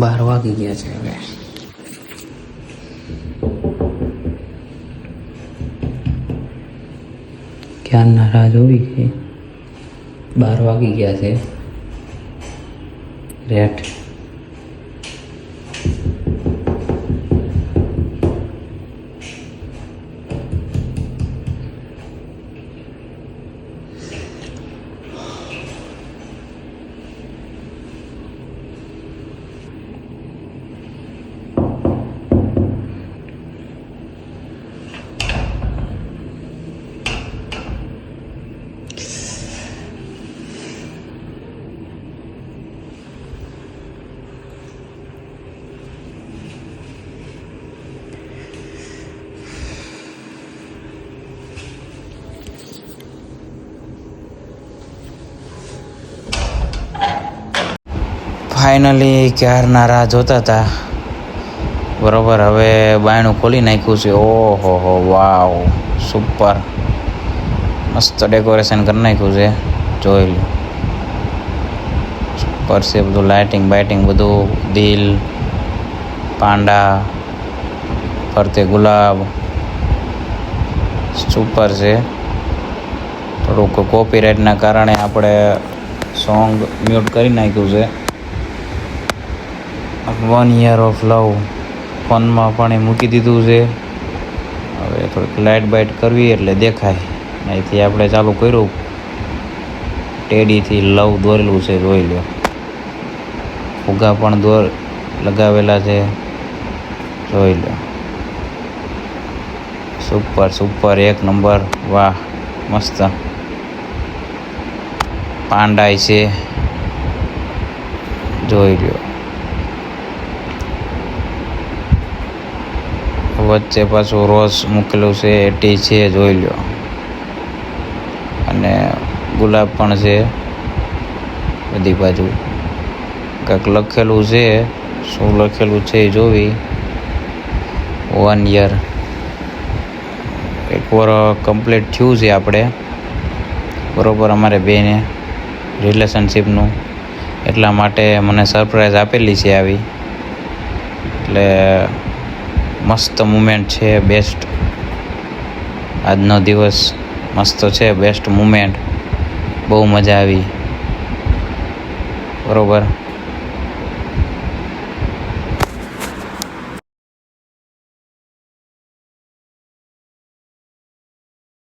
12 વાગી ગયા છે હવે. ક્યારના રાહ જોવી છે. 12 વાગી ગયા છે. રેટ ફાઇનલી ક્યારના રાહ જોતા હતા. બરોબર, હવે બાયણું ખોલી નાખ્યું છે. ઓહો હો, વાવ, સુપર, મસ્ત ડેકોરેશન કરી નાખ્યું છે. જોઈ લો, સુપર છે બધું. લાઇટિંગ બાઇટિંગ બધું, દિલ, પાંડા, ફરતે ગુલાબ, સુપર છે. થોડુંક કોપીરાઇટના કારણે આપણે સોંગ મ્યુટ કરી નાખ્યું છે. 1 year of love ફોનમાં પણ એ મૂકી દીધું છે. હવે થોડીક લાઇટ બાઇટ કરવી એટલે દેખાય. અહીંથી આપણે ચાલુ કર્યું, ટેડીથી લવ દોરેલું છે. જોઈ લો, ફુગા પણ લગાવેલા છે. જોઈ લો, સુપર સુપર, 1 નંબર. વાહ, મસ્ત. પાંડાઈ છે, જોઈ લો. વચ્ચે પાછું રોઝ મૂકેલું છે, એટી છે. જોઈ લો, અને ગુલાબ પણ છે બધી બાજુ. કંઈક લખેલું છે, શું લખેલું છે એ જોવી. 1 year એક વાર કમ્પ્લીટ થયું છે આપણે, બરોબર, અમારે બેને રિલેશનશીપનું. એટલા માટે મને સરપ્રાઈઝ આપેલી છે આવી. એટલે મસ્ત મુમેન્ટ છે, બેસ્ટ. આજનો દિવસ મસ્ત છે, બેસ્ટ મુમેન્ટ. બહુ મજા આવી, બરોબર.